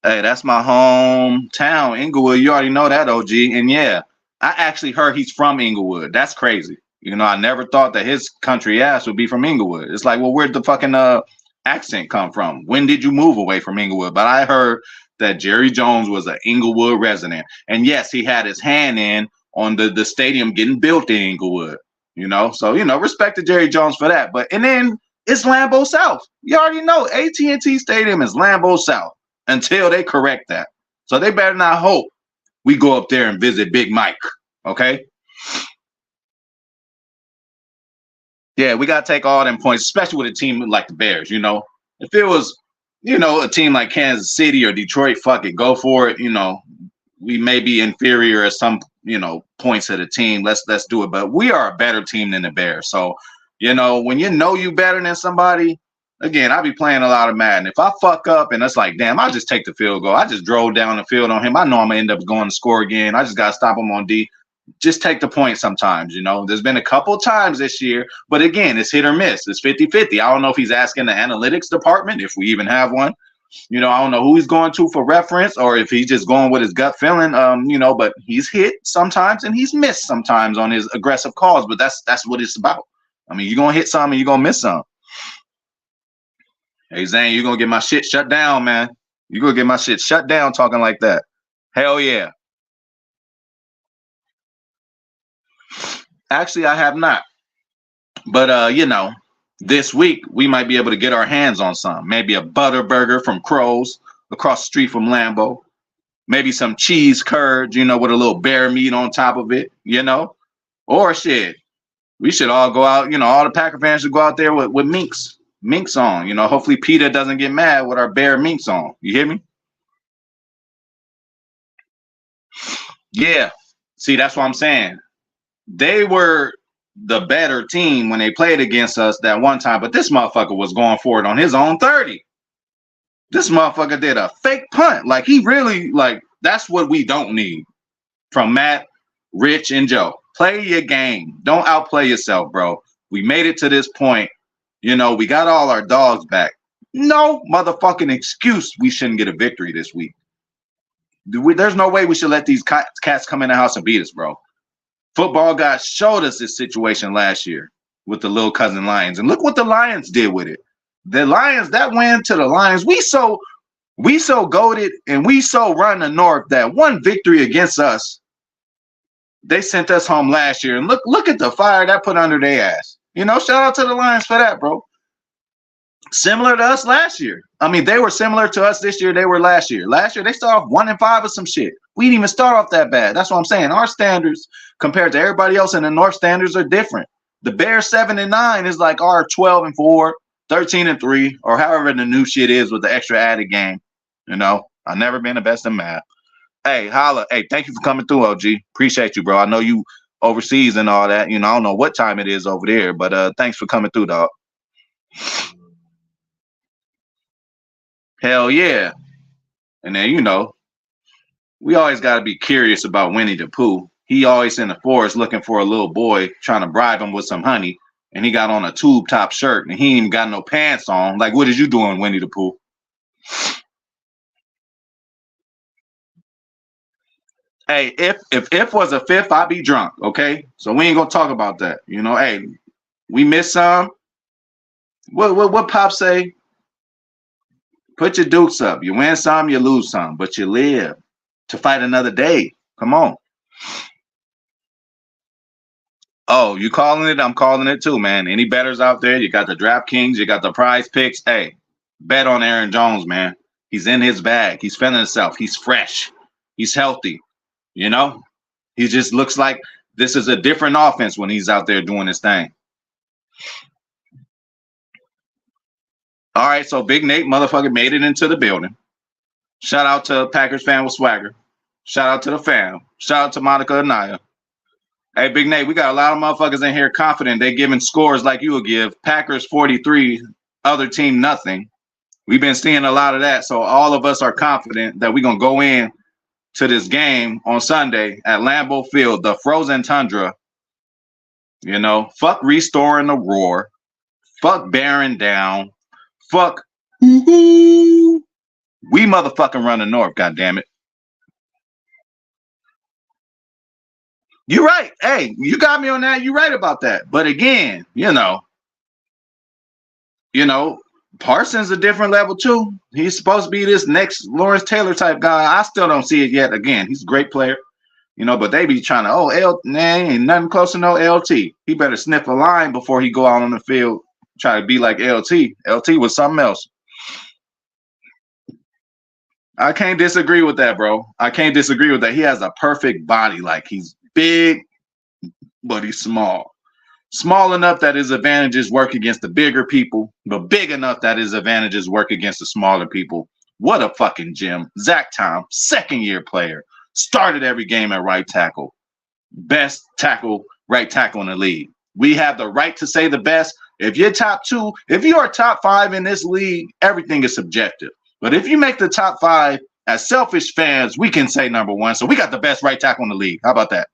Hey, that's my hometown, Inglewood. You already know that, OG. And yeah, I actually heard he's from Inglewood. That's crazy. You know, I never thought that his country ass would be from Inglewood. It's like, well, where'd the fucking accent come from? When did you move away from Inglewood? But I heard that Jerry Jones was an Inglewood resident. And yes, he had his hand in on the stadium getting built in Inglewood. You know, so, you know, respect to Jerry Jones for that. But and then it's Lambeau South. You already know AT&T Stadium is Lambeau South until they correct that. So they better not hope we go up there and visit Big Mike. Okay. Yeah, we got to take all them points, especially with a team like the Bears. You know, if it was, you know, a team like Kansas City or Detroit, fuck it, go for it. You know, we may be inferior at some, you know, points of the team. Let's do it. But we are a better team than the Bears. So, you know, when you better than somebody, again, I be playing a lot of Madden. If I fuck up and it's like, damn, I'll just take the field goal. I just drove down the field on him. I know I'm gonna end up going to score again. I just gotta stop him on D. Just take the point sometimes, you know. There's been a couple times this year, but again, it's hit or miss. It's 50-50. I don't know if he's asking the analytics department, if we even have one. You know, I don't know who he's going to for reference or if he's just going with his gut feeling, you know, but he's hit sometimes and he's missed sometimes on his aggressive calls, but that's what it's about. I mean, you're going to hit some and you're going to miss some. Hey, Zane, you're going to get my shit shut down, man. You're going to get my shit shut down talking like that. Hell yeah. Actually, I have not. But, you know, this week we might be able to get our hands on some. Maybe a butter burger from Crows across the street from Lambeau. Maybe some cheese curds, you know, with a little bear meat on top of it, you know. Or shit, we should all go out, you know, all the Packer fans should go out there with minks on. You know, hopefully PETA doesn't get mad with our bear minks on. You hear me? Yeah. See, that's what I'm saying. They were the better team when they played against us that one time, but this motherfucker was going for it on his own 30. This motherfucker did a fake punt. Like, he really, like, that's what we don't need from Matt, Rich, and Joe. Play your game. Don't outplay yourself, bro. We made it to this point. You know, we got all our dogs back. No motherfucking excuse we shouldn't get a victory this week. There's no way we should let these cats come in the house and beat us, bro. Football God showed us this situation last year with the little cousin Lions. And look what the Lions did with it. The Lions, that win to the Lions, we so We so goated and we so run the North that one victory against us, they sent us home last year. And look at the fire that put under their ass. You know, shout out to the Lions for that, bro. Similar to us last year. I mean, they were similar to us this year. They were last year. Last year, they started off 1-5 or some shit. We didn't even start off that bad. That's what I'm saying. Our standards compared to everybody else in the North standards are different. The Bears 7-9 is like our 12-4, 13-3, or however the new shit is with the extra added game. You know, I've never been the best in math. Hey, holla. Hey, thank you for coming through, OG. Appreciate you, bro. I know you overseas and all that. You know, I don't know what time it is over there, but thanks for coming through, dog. Hell yeah. And then, you know, we always got to be curious about Winnie the Pooh. He always in the forest looking for a little boy, trying to bribe him with some honey. And he got on a tube top shirt and he ain't even got no pants on. Like, what is you doing, Winnie the Pooh? Hey, if was a fifth, I'd be drunk. Okay. So we ain't gonna talk about that. You know, hey, we missed some. What Pop say? Put your dukes up. You win some, you lose some, but you live to fight another day. Come on. Oh, you calling it? I'm calling it too, man. Any bettors out there? You got the DraftKings, you got the Prize Picks. Hey, bet on Aaron Jones, man. He's in his bag. He's feeling himself. He's fresh. He's healthy. You know, he just looks like this is a different offense when he's out there doing his thing. All right, so Big Nate motherfucker made it into the building. Shout out to Packers fan with swagger. Shout out to the fam. Shout out to Monica Anaya. Hey, Big Nate, we got a lot of motherfuckers in here confident they giving scores like you would give. Packers 43, other team nothing. We've been seeing a lot of that, so all of us are confident that we're going to go in to this game on Sunday at Lambeau Field, the frozen tundra. You know, fuck restoring the roar. Fuck bearing down. Fuck. We motherfucking run the North, goddammit. You're right. Hey, you got me on that. You're right about that. But again, you know, Parsons a different level too. He's supposed to be this next Lawrence Taylor type guy. I still don't see it yet. Again, he's a great player, you know, but they be trying to, ain't nothing close to no LT. He better sniff a line before he go out on the field, try to be like LT. LT was something else. I can't disagree with that, bro. I can't disagree with that. He has a perfect body. Like, he's big, but he's small. Small enough that his advantages work against the bigger people, but big enough that his advantages work against the smaller people. What a fucking gem. Zach Tom, second-year player, started every game at right tackle. Best tackle, right tackle in the league. We have the right to say the best. If you're top two, if you are top five in this league, everything is subjective. But if you make the top five, as selfish fans, we can say number one. So we got the best right tackle in the league. How about that?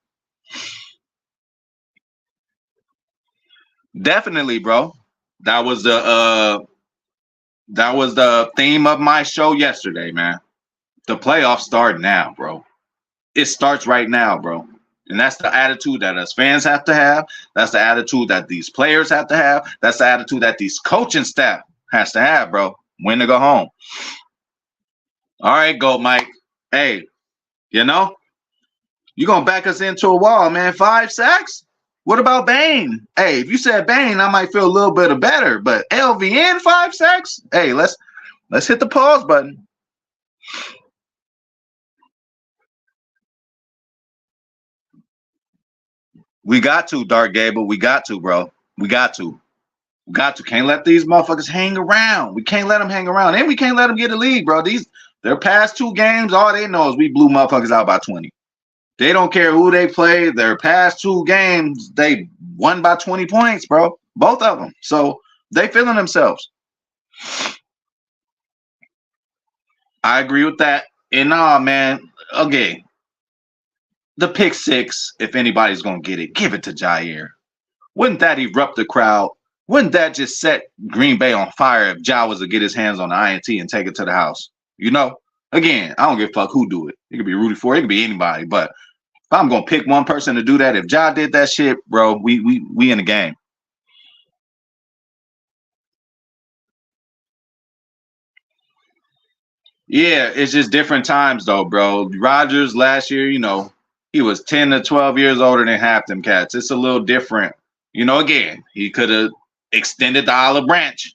Definitely, bro. That was the theme of my show yesterday, man. The playoffs start now, bro. It starts right now, bro. And that's the attitude that us fans have to have. That's the attitude that these players have to have. That's the attitude that these coaching staff has to have, bro. When to go home. All right, go, Mike. Hey, you know, you're going to back us into a wall, man. 5 sacks? What about Bain? Hey, if you said Bain, I might feel a little bit better. But LVN 5 sacks? Hey, let's hit the pause button. We got to, Dark Gable. We got to, bro. We got to. We got to. Can't let these motherfuckers hang around. We can't let them hang around. And we can't let them get the lead, bro. Their past 2 games, all they know is we blew motherfuckers out by 20. They don't care who they play. Their past 2 games, they won by 20 points, bro. Both of them. So they feeling themselves. I agree with that. And man, okay. The pick 6, if anybody's going to get it, give it to Jair. Wouldn't that erupt the crowd? Wouldn't that just set Green Bay on fire if Ja was to get his hands on the INT and take it to the house? You know? Again, I don't give a fuck who do it. It could be Rudy Ford. It could be anybody. But if I'm going to pick one person to do that, if Ja did that shit, bro, we in the game. Yeah, it's just different times though, bro. Rodgers last year, he was 10 to 12 years older than half them cats. It's a little different. Again, he could have extended the olive branch,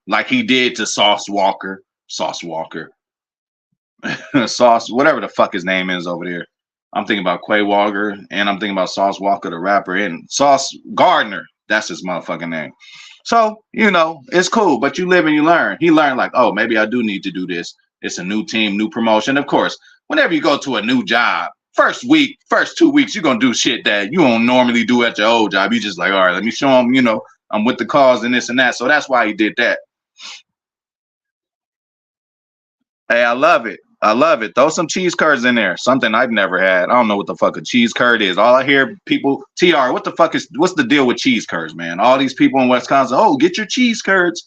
like he did to Sauce Walker. Sauce Walker. Sauce, whatever the fuck his name is over there. I'm thinking about Quay Walker and I'm thinking about Sauce Walker, the rapper, and Sauce Gardner. That's his motherfucking name. So, it's cool, but you live and you learn. He learned, like, oh, maybe I do need to do this. It's a new team, new promotion. Of course, whenever you go to a new job, first 2 weeks, you're going to do shit that you don't normally do at your old job. You just like, all right, let me show them, I'm with the cause and this and that. So that's why he did that. Hey, I love it. I love it. Throw some cheese curds in there. Something I've never had. I don't know what the fuck a cheese curd is. All I hear people, TR, what's the deal with cheese curds, man? All these people in Wisconsin, oh, get your cheese curds.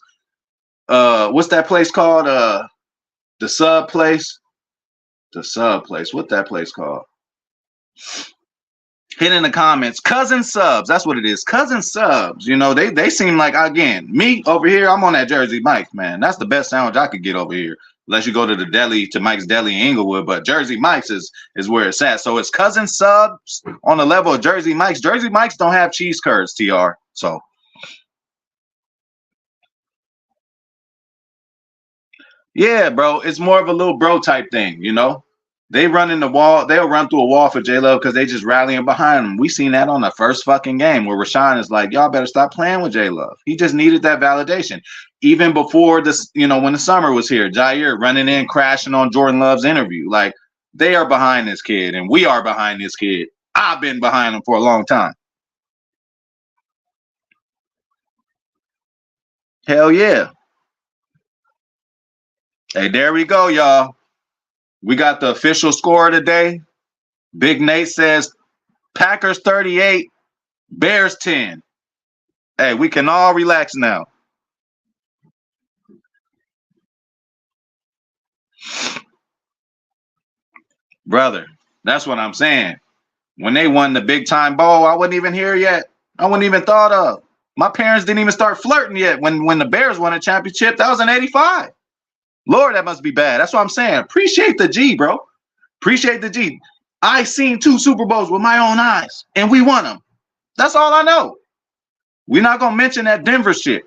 What's that place called? The sub place. The sub place. What that place called? Hit in the comments. Cousin Subs. That's what it is. Cousin Subs. They seem like, again, me over here, I'm on that Jersey Mike's, man. That's the best sandwich I could get over here. Unless you go to the deli, to Mike's Deli in Inglewood, but Jersey Mike's is where it's at. So it's Cousin Subs on the level of Jersey Mike's. Jersey Mike's don't have cheese curds, TR. So yeah, bro, it's more of a little bro type thing, They run in the wall. They'll run through a wall for J Love because they just rallying behind him. We seen that on the first fucking game where Rashawn is like, y'all better stop playing with J Love. He just needed that validation. Even before this, when the summer was here, Jair running in, crashing on Jordan Love's interview. Like, they are behind this kid and we are behind this kid. I've been behind him for a long time. Hell yeah. Hey, there we go, y'all. We got the official score today. Big Nate says Packers 38, Bears 10. Hey, we can all relax now. Brother, that's what I'm saying. When they won the big time bowl, I wasn't even here yet. I wasn't even thought of. My parents didn't even start flirting yet when the Bears won a championship. That was in 85. Lord, that must be bad. That's what I'm saying. Appreciate the G, bro. Appreciate the G. I seen 2 Super Bowls with my own eyes, and we won them. That's all I know. We're not going to mention that Denver shit.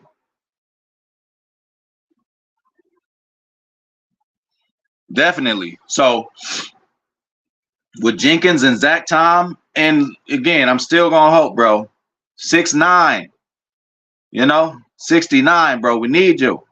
Definitely. So, with Jenkins and Zach Tom, and again, I'm still going to hope, bro. 6'9", 69, bro. We need you.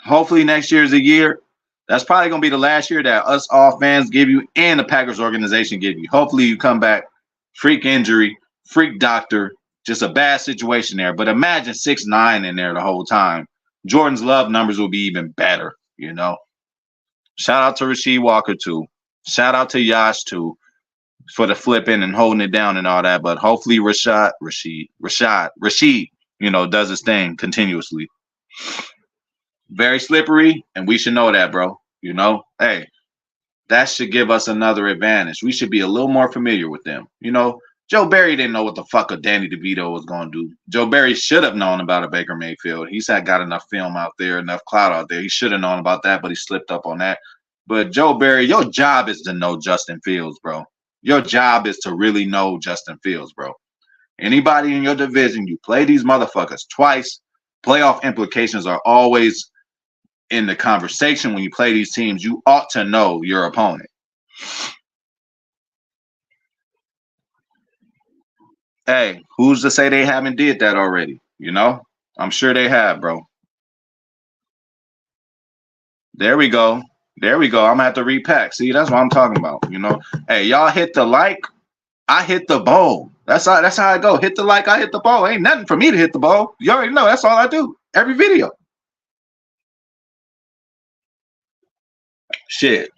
Hopefully next year is a year. That's probably going to be the last year that us all fans give you and the Packers organization give you. Hopefully you come back. Freak injury, freak doctor, just a bad situation there. But imagine 6'9" in there the whole time. Jordan's love numbers will be even better, Shout out to Rasheed Walker, too. Shout out to Yash, too, for the flipping and holding it down and all that. But hopefully Rashid, does his thing continuously. Very slippery, and we should know that, bro. Hey, that should give us another advantage. We should be a little more familiar with them. Joe Barry didn't know what the fuck a Danny DeVito was going to do. Joe Barry should have known about a Baker Mayfield. He's got enough film out there, enough clout out there. He should have known about that, but he slipped up on that. But Joe Barry, your job is to know Justin Fields, bro. Your job is to really know Justin Fields, bro. Anybody in your division, you play these motherfuckers twice. Playoff implications are always in the conversation when you play these teams. You ought to know your opponent. Hey, who's to say they haven't did that already? I'm sure they have, bro. There we go. I'm gonna have to repack. See, that's what I'm talking about. Hey, y'all hit the like, I hit the ball. That's how I go. Hit the like, I hit the ball. Ain't nothing for me to hit the ball. You already know. That's all I do. Every video. Shit.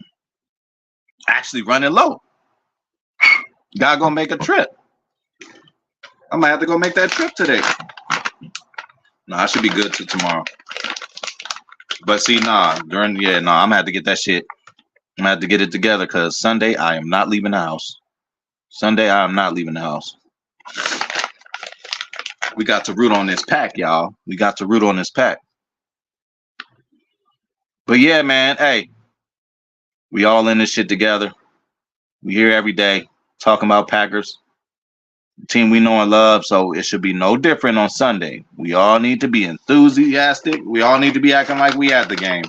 Actually running low. Gotta go make a trip. I might have to go make that trip today. No, I should be good till tomorrow. But see, I'm gonna have to get that shit. I'm gonna have to get it together because Sunday I am not leaving the house. We got to root on this pack, y'all. But yeah, man, hey, We all in this shit together. We here every day talking about Packers, the team we know and love. So it should be no different on Sunday. We all need to be enthusiastic. We all need to be acting like we at the game.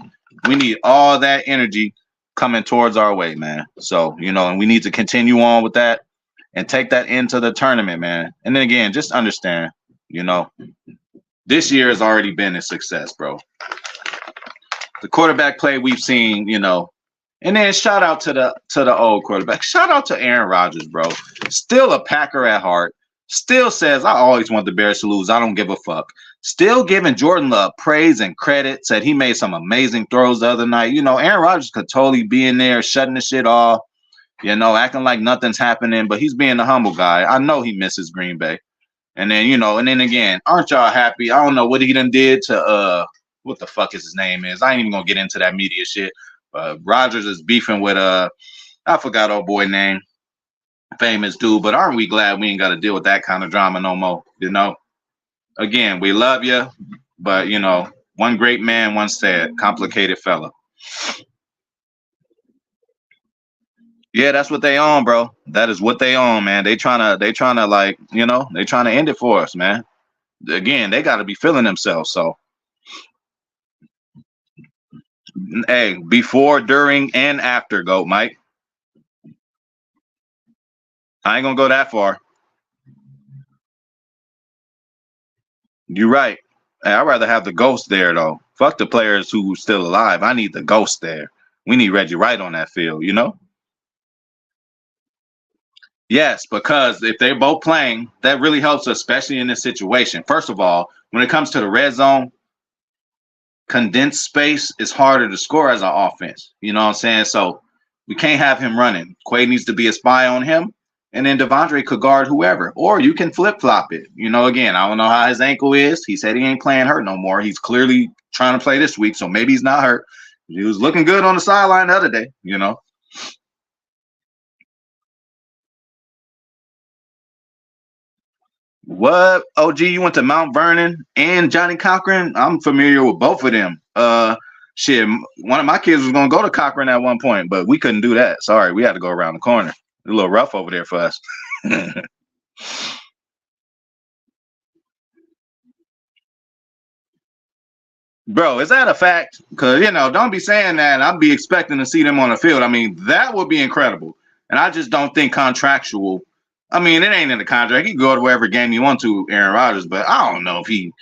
We need all that energy coming towards our way, man. So, and we need to continue on with that and take that into the tournament, man. And then again, just understand, this year has already been a success, bro. The quarterback play we've seen, and then shout out to the old quarterback. Shout out to Aaron Rodgers, bro. Still a Packer at heart. Still says, I always want the Bears to lose. I don't give a fuck. Still giving Jordan Love praise and credit. Said he made some amazing throws the other night. Aaron Rodgers could totally be in there shutting the shit off, acting like nothing's happening. But he's being a humble guy. I know he misses Green Bay. And then, and then again, aren't y'all happy? I don't know what he done did to, what the fuck his name is. I ain't even going to get into that media shit. Rodgers is beefing with I forgot old boy name, famous dude. But aren't we glad we ain't got to deal with that kind of drama no more? Again, we love you, but one great man once said, "Complicated fella." Yeah, that's what they own, bro. That is what they own, man. They trying to like, they trying to end it for us, man. Again, they got to be feeling themselves. So. Hey, before, during, and after, go, Mike. I ain't gonna go that far. You're right. Hey, I'd rather have the ghost there, though. Fuck the players who are still alive. I need the ghost there. We need Reggie Wright on that field, Yes, because if they're both playing, that really helps, especially in this situation. First of all, when it comes to the red zone, condensed space is harder to score as an offense. You know what I'm saying? So we can't have him running. Quay needs to be a spy on him, and then Devondre could guard whoever. Or you can flip-flop it. Again, I don't know how his ankle is. He said he ain't playing hurt no more. He's clearly trying to play this week, so maybe he's not hurt. He was looking good on the sideline the other day, What? OG, you went to Mount Vernon and Johnny Cochran? I'm familiar with both of them. Shit, one of my kids was gonna go to Cochran at one point, but we couldn't do that. Sorry, we had to go around the corner. A little rough over there for us. Bro, is that a fact? Because, don't be saying that and I'll be expecting to see them on the field. I mean, that would be incredible. And I just don't think contractual. I mean, it ain't in the contract. He can go to wherever game you want to, Aaron Rodgers, but I don't know if he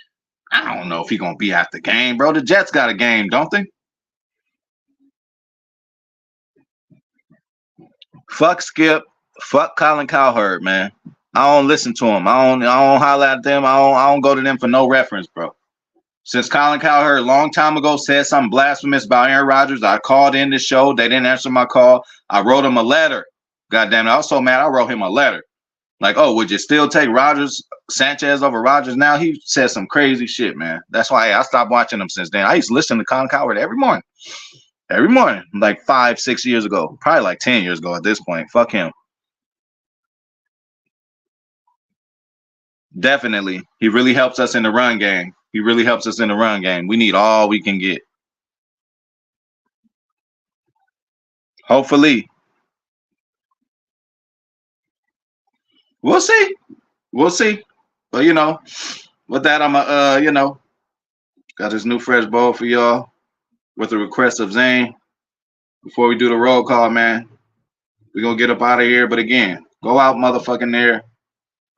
gonna be at the game, bro. The Jets got a game, don't they? Fuck Skip. Fuck Colin Cowherd, man. I don't listen to him. I don't holler at them. I don't go to them for no reference, bro. Since Colin Cowherd a long time ago said something blasphemous about Aaron Rodgers, I called in the show. They didn't answer my call. I wrote him a letter. God damn it. I was so mad I wrote him a letter. Like, oh, would you still take Sanchez over Rodgers now? He said some crazy shit, man. That's why I stopped watching him since then. I used to listen to Colin Cowherd every morning. Every morning, like 5-6 years ago. Probably like 10 years ago at this point. Fuck him. Definitely. He really helps us in the run game. We need all we can get. Hopefully. We'll see. But with that, I'm got this new fresh bowl for y'all with the request of Zane. Before we do the roll call, man, we're gonna get up out of here. But again, go out motherfucking there.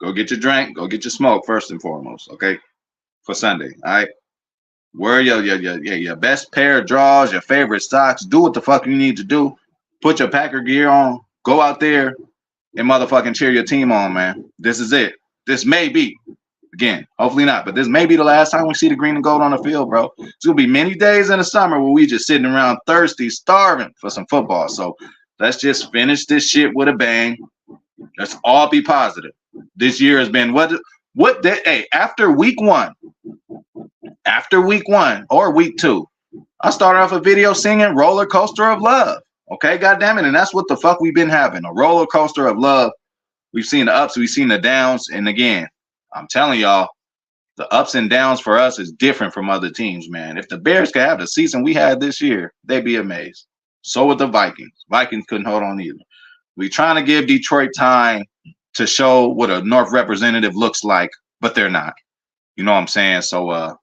Go get your drink, go get your smoke first and foremost, okay? For Sunday. All right. Wear your best pair of draws, your favorite socks. Do what the fuck you need to do. Put your Packer gear on. Go out there and motherfucking cheer your team on, man. This is it. This may be, again, hopefully not, but this may be the last time we see the green and gold on the field, bro. It's gonna be many days in the summer where we just sitting around thirsty, starving for some football. So let's just finish this shit with a bang. Let's all be positive. This year has been after week one or week two, I started off a video singing Roller Coaster of Love. Okay, goddamn it. And that's what the fuck we've been having. A roller coaster of love. We've seen the ups, we've seen the downs. And again, I'm telling y'all, the ups and downs for us is different from other teams, man. If the Bears could have the season we had this year, they'd be amazed. So with the Vikings. Vikings couldn't hold on either. We trying to give Detroit time to show what a North representative looks like, but they're not. You know what I'm saying? So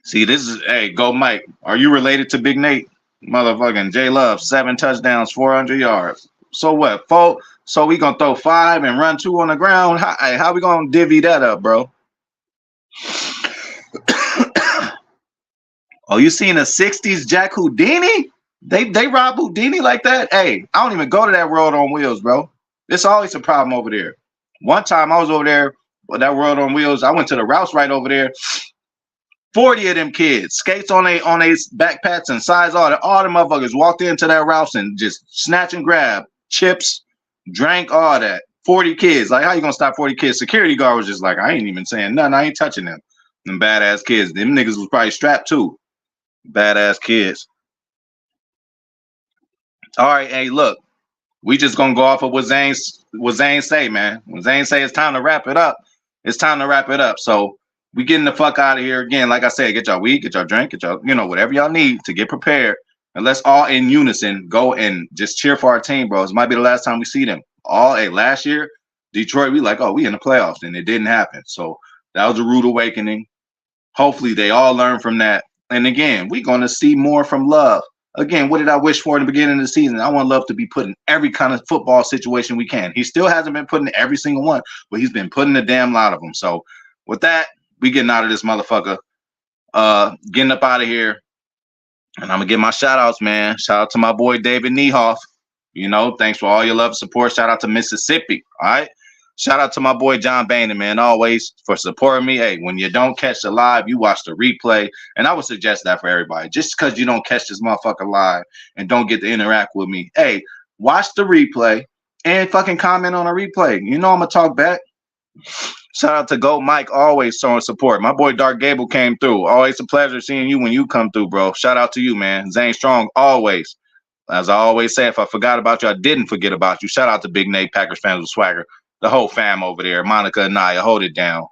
see, this is hey, go Mike. Are you related to Big Nate? Motherfucking J Love, 7 touchdowns, 400 yards. So what? Four. So we gonna throw 5 and run 2 on the ground? How we gonna divvy that up, bro? Oh, you seen a 60s Jack Houdini? They rob Houdini like that? Hey, I don't even go to that World on Wheels, bro. It's always a problem over there. One time I was over there with that World on Wheels. I went to the Rouse right over there. 40 of them kids, skates on they backpacks and size all the motherfuckers walked into that Rouse and just snatch and grab chips, drank all that. 40 kids. Like, how you gonna stop 40 kids? Security guard was just like, I ain't even saying nothing. I ain't touching them. Them badass kids. Them niggas was probably strapped too. Badass kids. All right, hey, look, we just gonna go off of what Zane say, man. When Zane say it's time to wrap it up, it's time to wrap it up. So we getting the fuck out of here again. Like I said, get y'all weed, get y'all drink, get y'all, whatever y'all need to get prepared. And let's all in unison go and just cheer for our team, bro. This might be the last time we see them. Last year, Detroit, we like, oh, we in the playoffs, and it didn't happen. So that was a rude awakening. Hopefully they all learn from that. And again, we're gonna see more from Love. Again, what did I wish for in the beginning of the season? I want Love to be put in every kind of football situation we can. He still hasn't been put in every single one, but he's been putting a damn lot of them. So with that, we getting out of this motherfucker. Getting up out of here. And I'm gonna give my shout outs, man. Shout out to my boy David Niehoff. Thanks for all your love and support. Shout out to Mississippi. All right. Shout out to my boy John Boehner, man, always for supporting me. Hey, when you don't catch the live, you watch the replay. And I would suggest that for everybody. Just because you don't catch this motherfucker live and don't get to interact with me, hey, watch the replay and fucking comment on a replay. I'm going to talk back. Shout out to Goat Mike, always showing support. My boy Dark Gable came through. Always a pleasure seeing you when you come through, bro. Shout out to you, man. Zane Strong, always. As I always say, if I forgot about you, I didn't forget about you. Shout out to Big Nate, Packers fans with swagger. The whole fam over there, Monica and Naya, hold it down.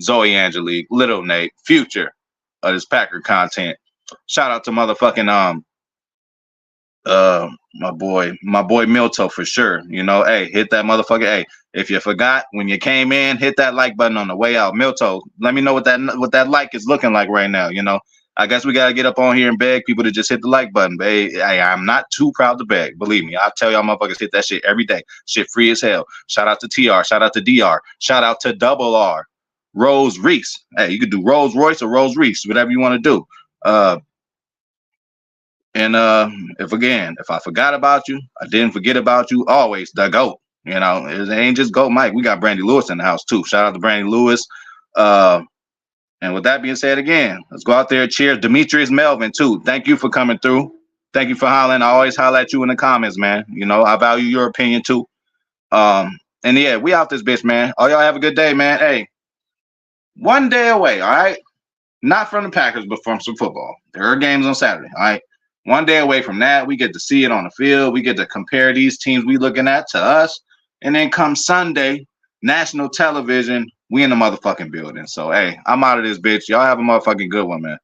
Zoe Angelique, Little Nate, Future of this Packer content. Shout out to motherfucking my boy Milto for sure. Hey, hit that motherfucker. Hey, if you forgot when you came in, hit that like button on the way out. Milto, let me know what that like is looking like right now. I guess we gotta get up on here and beg people to just hit the like button. But hey, I'm not too proud to beg. Believe me, I'll tell y'all motherfuckers hit that shit every day. Shit free as hell. Shout out to TR. Shout out to DR. Shout out to Double R. Rose Reese. Hey, you could do Rolls Royce or Rose Reese, whatever you want to do. If I forgot about you, I didn't forget about you. Always the GOAT. It ain't just GOAT Mike. We got Brandy Lewis in the house too. Shout out to Brandy Lewis. And with that being said, again, let's go out there. Cheers. Demetrius Melvin, too. Thank you for coming through. Thank you for hollering. I always holler at you in the comments, man. I value your opinion, too. And yeah, we out this bitch, man. All y'all have a good day, man. Hey, one day away, all right? Not from the Packers, but from some football. There are games on Saturday, all right? One day away from that, we get to see it on the field. We get to compare these teams we looking at to us. And then come Sunday, national television, we in the motherfucking building. So, hey, I'm out of this bitch. Y'all have a motherfucking good one, man.